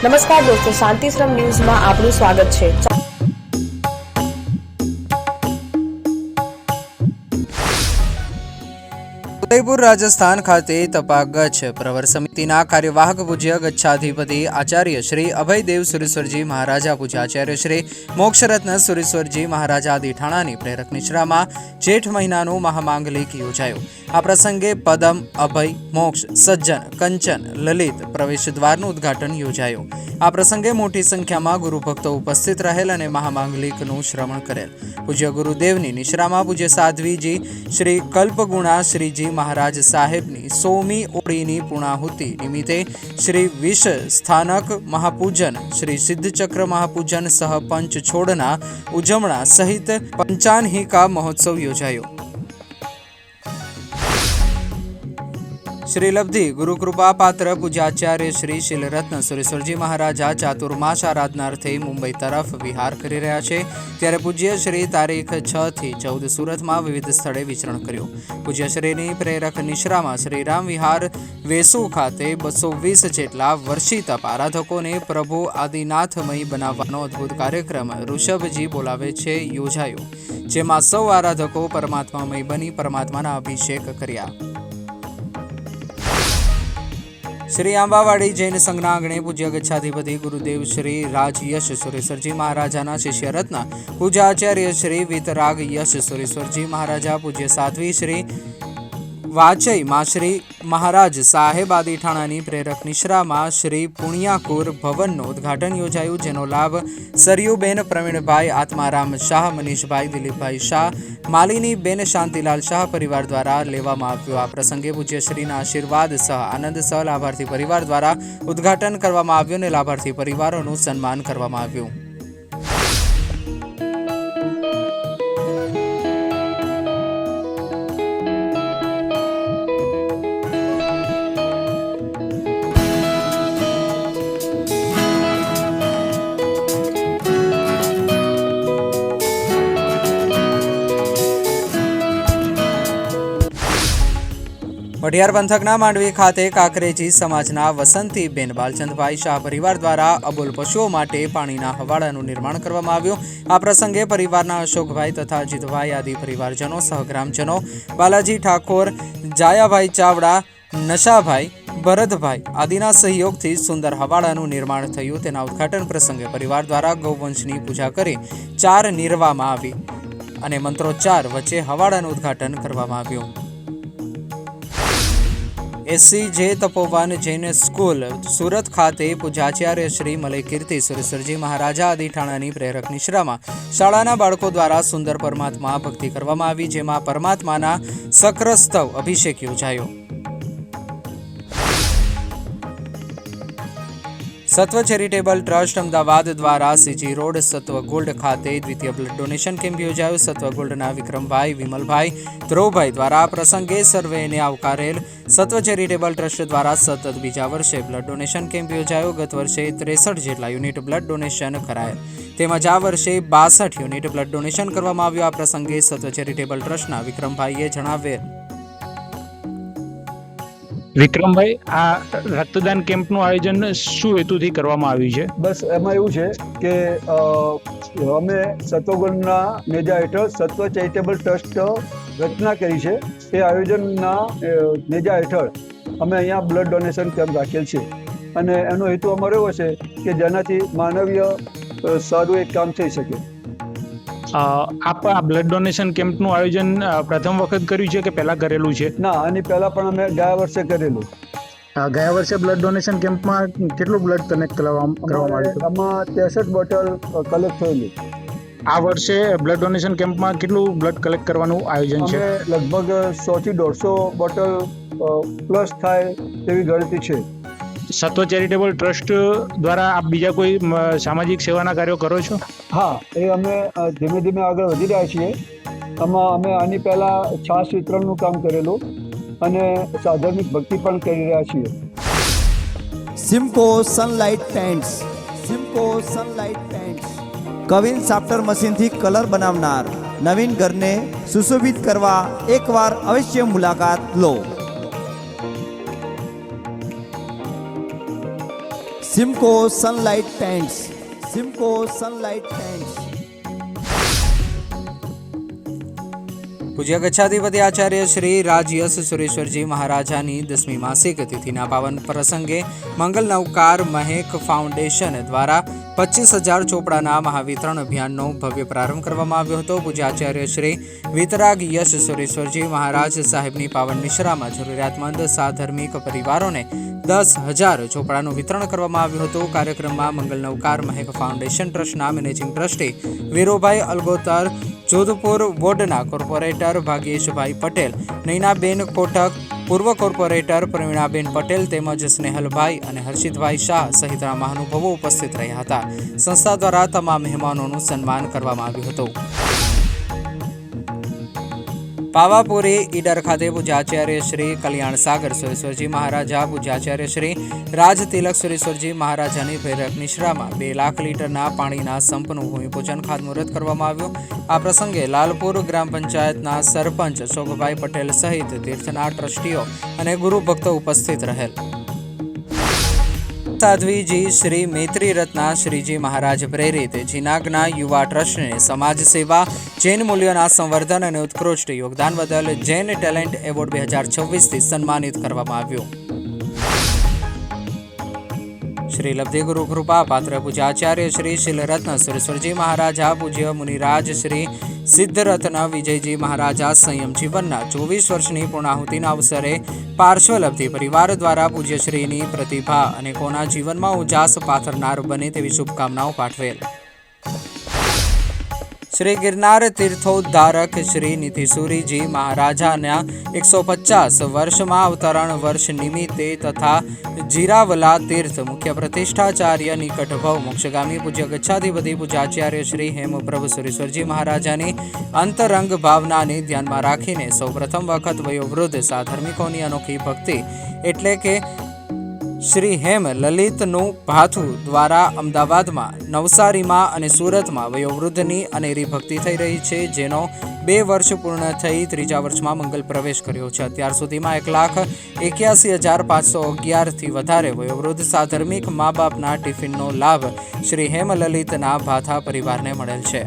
નમસ્કાર દોસ્તો, શાંતિશ્રમ ન્યૂઝમાં આપનું સ્વાગત છે। ઉદયપુર રાજસ્થાન ખાતે તપાગચ્છ પ્રવર સમિતિના કાર્યવાહક પૂજ્ય ગચ્છાધિપતિ આચાર્ય શ્રી અભયદેવ સુરેશ્વરજી મહારાજા પૂજ્યાચાર્ય શ્રી મોક્ષરત્ન સુરેશ્વરજી મહારાજા દીઠાણાની પ્રેરક નિશ્રામાં જેઠ મહિનાનું મહામાંગલિક યોજાયું। આ પ્રસંગે પદમ, અભય, મોક્ષ, સજ્જન, કંચન, લલિત પ્રવેશ દ્વારનું ઉદ્ઘાટન યોજાયું। આ પ્રસંગે મોટી સંખ્યામાં ગુરુભક્તો ઉપસ્થિત રહેલ અને મહામાંગલિકનું શ્રવણ કરેલ। પૂજ્ય ગુરુદેવની નિશ્રામાં પૂજ્ય સાધ્વીજી શ્રી કલ્પગુણા શ્રીજી મહારાજ સાહેબની 100મી ઓળીની પૂર્ણાહુતિ નિમિત્તે શ્રી વિષ સ્થાનક મહાપૂજન, શ્રી સિદ્ધચક્ર મહાપૂજન સહ પંચ છોડના ઉજવણા સહિત પંચાન્હિકા મહોત્સવ યોજાયો। श्री लब्धि गुरुकृपा पात्र पूज्याचार्य श्री शीलरत्न सुरेश्वरजी महाराजा चातुर्मास आराधनार्थे मुंबई तरफ विहार करी रह्या छे, त्यारे पूज्य श्री तारीख 6 થી 14 સુરતમાં વિવિધ સ્થળે વિચરણ કર્યું। પૂજ્ય શ્રીની પ્રેરક નિશ્રામાં શ્રીરામ વિહાર વેસુ ખાતે 220 જેટલા વર્ષિતપ આરાધકોને પ્રભુ આદિનાથમય બનાવવાનો અદ્ભુત કાર્યક્રમ ઋષભજી બોલાવે છે યોજાયો, જેમાં સૌ આરાધકો પરમાત્મામય બની પરમાત્માના અભિષેક કર્યા। श्री आंबावाड़ी जैन संघना आंगणे पूज्य गच्छाधिपति गुरुदेव श्री राजयश सुरेश्वरजी महाराजाना शिष्यरत्न पूज्य आचार्य श्री वीतराग यश सुरेश्वरजी महाराजा पूज्य साध्वी श्री वाचय माश्री महाराज साहेब आदि ठाणानी प्रेरक निश्राમાં श्री पुणियाकुर भवनનું ઉદ્ઘાટન યોજાયું, જેનો લાભ સરયુબેન, પ્રવીણભાઈ, આત્મારામ શાહ, મનીષભાઈ, દિલીપભાઈ શાહ, માલિનીબેન, શાંતિલાલ શાહ પરિવાર દ્વારા લેવામાં આવ્યો। આ પ્રસંગે પૂજ્ય શ્રીના આશીર્વાદ સહ આનંદ સહ લાભાર્થી પરિવાર દ્વારા ઉદ્ઘાટન કરવામાં આવ્યું અને લાભાર્થી પરિવારોનું સન્માન કરવામાં આવ્યું। વઢિયાર પંથકના માંડવી ખાતે કાંકરેજી સમાજના વસંતીબેન બાલચંદભાઈ શાહ પરિવાર દ્વારા અબોલ પશુઓ માટે પાણીના હવાડાનું નિર્માણ કરવામાં આવ્યું। આ પ્રસંગે પરિવારના અશોકભાઈ તથા અજીતભાઈ આદિ પરિવારજનો સહ ગ્રામજનો, બાલાજી ઠાકોર, જાયાભાઈ ચાવડા, નશાભાઈ, ભરતભાઈ આદિના સહયોગથી સુંદર હવાડાનું નિર્માણ થયું। તેના ઉદ્ઘાટન પ્રસંગે પરિવાર દ્વારા ગૌવંશની પૂજા કરી 4 નિરવામાં આવી અને મંત્રોચ્ચાર વચ્ચે હવાડાનું ઉદ્ઘાટન કરવામાં આવ્યું। SCJ તપોવન જૈન સ્કૂલ સુરત ખાતે પૂજ્યાચાર્ય શ્રી મલયકીર્તિ સુરેશ્વરજી મહારાજા આદિ ઠાણાની પ્રેરક નિશ્રામાં શાળાના બાળકો દ્વારા સુંદર પરમાત્મા ભક્તિ કરવામાં આવી, જેમાં પરમાત્માના સક્રસ્તવ અભિષેક યોજાયો। સત્વ ચેરિટેબલ ટ્રસ્ટ અમદાવાદ દ્વારા CG રોડ સત્વ ગોલ્ડ ખાતે દ્વિતીય બ્લડ ડોનેશન કેમ્પ યોજાયો। સત્વ ગોલ્ડના વિક્રમભાઈ, વિમલભાઈ, ધ્રુવભાઈ દ્વારા આ પ્રસંગે સર્વેને આવકારેલ। સત્વ ચેરિટેબલ ટ્રસ્ટ દ્વારા સતત બીજા વર્ષે બ્લડ ડોનેશન કેમ્પ યોજાયો। ગત વર્ષે 63 જેટલા યુનિટ બ્લડ ડોનેશન કરાયેલ, તેમજ આ વર્ષે 62 યુનિટ બ્લડ ડોનેશન કરવામાં આવ્યું। આ પ્રસંગે સત્વ ચેરિટેબલ ટ્રસ્ટના વિક્રમભાઈએ જણાવેલ। વિક્રમભાઈ, આ રક્તદાન કેમ્પનું આયોજન શું હેતુથી કરવામાં આવ્યું છે? બસ એમાં એવું છે કે અમે સત્વગુણના નેજા હેઠળ સત્વ ચેરિટેબલ ટ્રસ્ટ રચના કરી છે। એ આયોજનના નેજા હેઠળ અમે અહીંયા બ્લડ ડોનેશન કેમ્પ રાખેલ છે અને એનો હેતુ અમારો એવો છે કે જેનાથી માનવીય સારું એક કામ થઈ શકે। આપ આ બ્લડ ડોનેશન કેમ્પનું આયોજન પ્રથમ વખત કર્યું છે કે પહેલા કરેલું છે? ના, આની પહેલા પણ અમે ગયા વર્ષે કરેલું। ગયા વર્ષે બ્લડ ડોનેશન કેમ્પમાં કેટલું બ્લડ કનેક્ટ કરવામાં આવ્યું? આમાં 63 બોટલ કલેક્ટ થયેલી। આ વર્ષે બ્લડ ડોનેશન કેમ્પમાં કેટલું બ્લડ કલેક્ટ કરવાનું આયોજન છે? લગભગ 100 થી 150 બોટલ પ્લસ થાય તેવી ગણતરી છે। સત્વ ચેરિટેબલ ટ્રસ્ટ દ્વારા આપ બીજા કોઈ સામાજિક સેવાના કાર્યો કરો છો? હા, એ અમે ધીમે ધીમે આગળ વધી રહ્યા છીએ। આમાં અમે આની પહેલાં છાશ વિતરણનું કામ કરેલું અને સાધર્મિક ભક્તિ પણ કરી રહ્યા છીએ। Simco Sunlight Paints, Simco Sunlight Paints કવિન સાફ્ટર મશીનથી કલર બનાવનાર નવીન ઘરને સુશોભિત કરવા એકવાર અવશ્ય મુલાકાત લો। Simco Sunlight Paints, Simco Sunlight Paints. પૂજ્ય ગચ્છાધિપતિ આચાર્ય શ્રી રાજયસ સુરેશ્વરજી મહારાજાની 10મી માસિક તિથિના પાવન પ્રસંગે મંગલ નવકાર મહેક ફાઉન્ડેશન દ્વારા 25,000 ચોપડાના મહાવિતરણ અભિયાનનો ભવ્ય પ્રારંભ કરવામાં આવ્યો હતો. પૂજ્ય આચાર્ય શ્રી વિતરાગ યશ સુરેશ્વરજી મહારાજ સાહેબની પાવન નિશ્રામાં જરૂરિયાતમંદ સાધર્મિક પરિવારોને 10,000 ચોપડાનું વિતરણ કરવામાં આવ્યું હતું. કાર્યક્રમમાં મંગલ નવકાર મહેક ફાઉન્ડેશન ટ્રસ્ટના મેનેજિંગ ટ્રસ્ટી વીરુભાઈ અલગોતર, જોધપુર વોર્ડના કોર્પોરેટર ભાગ્યેશભાઈ પટેલ, નૈનાબેન કોટક, પૂર્વ કોર્પોરેટર પ્રવીણાબેન પટેલ તેમજ સ્નેહલભાઈ અને હર્ષિતભાઈ શાહ સહિતના મહાનુભાવો ઉપસ્થિત રહ્યા હતા. સંસ્થા દ્વારા તમામ મહેમાનોનું સન્માન કરવામાં આવ્યું હતું. પાવાપુરી ઈડર ખાતે પૂજ્યાચાર્ય શ્રી કલ્યાણ સાગર સુરેશ્વરજી મહારાજા, પૂજ્યાચાર્ય શ્રી રાજ તિલક સુરેશ્વરજી મહારાજાની પ્રેરક નિશ્રામાં 2 લાખ લીટરના પાણીના સંપનું ભૂમિપૂજન ખાતમુહૂર્ત કરવામાં આવ્યું. આ પ્રસંગે લાલપુર ગ્રામ પંચાયતના સરપંચ શોભભાઈ પટેલ સહિત તીર્થના ટ્રસ્ટીઓ અને ગુરુ ભક્તો ઉપસ્થિત રહેલ. સાધ્વીજી શ્રી મૈત્રી રત્ના શ્રીજી મહારાજ પ્રેરિત જીનાગના યુવા ટ્રસ્ટને સમાજ સેવા, જૈન મૂલ્યોના સંવર્ધન અને ઉત્કૃષ્ટ યોગદાન બદલ જૈન ટેલેન્ટ એવોર્ડ 2026થી સન્માનિત કરવામાં આવ્યું. શ્રી લબ્ધિ ગુરુ કૃપા પાત્ર પૂજ્યાચાર્ય શ્રી શીલરત્ન સુરેશ્વરજી મહારાજા, પૂજ્ય મુનિરાજ શ્રી સિદ્ધરત્ન વિજયજી મહારાજા સંયમ જીવનના 24 વર્ષની પૂર્ણાહુતિના અવસરે પાર્શ્વલબ્ધિ પરિવાર દ્વારા પૂજ્યશ્રીની પ્રતિભા અનેકોના જીવનમાં ઉજાસ પાથરનાર બને તેવી શુભકામનાઓ પાઠવેલ. શ્રી ગિરનાર તીર્થોદ્ધારક શ્રી નીતિસુરીજી મહારાજાના 150 વર્ષમાં અવતરણ વર્ષ નિમિત્તે તથા જીરાવલા તીર્થ મુખ્ય પ્રતિષ્ઠાચાર્ય નિકટભવ મોક્ષગામી પૂજ્ય ગચ્છાધિપતિ પૂજ્યાચાર્ય શ્રી હેમપ્રભુ સુરેશ્વરજી મહારાજાની અંતરંગ ભાવનાને ધ્યાનમાં રાખીને સૌપ્રથમ વખત વયોવૃદ્ધ સાધર્મિકોની અનોખી ભક્તિ એટલે કે શ્રી હેમ લલિતનું ભાથું દ્વારા અમદાવાદમાં, નવસારીમાં અને સુરતમાં વયોવૃદ્ધની અનેરી ભક્તિ થઈ રહી છે, જેનો 2 વર્ષ પૂર્ણ થઈ 3જા વર્ષમાં મંગલ પ્રવેશ કર્યો છે. અત્યાર સુધીમાં 1,81,511 થી વધારે વયોવૃદ્ધ સાધર્મિક મા બાપના ટિફિનનો લાભ શ્રી હેમ લલિતના ભાથા પરિવારને મળેલ છે.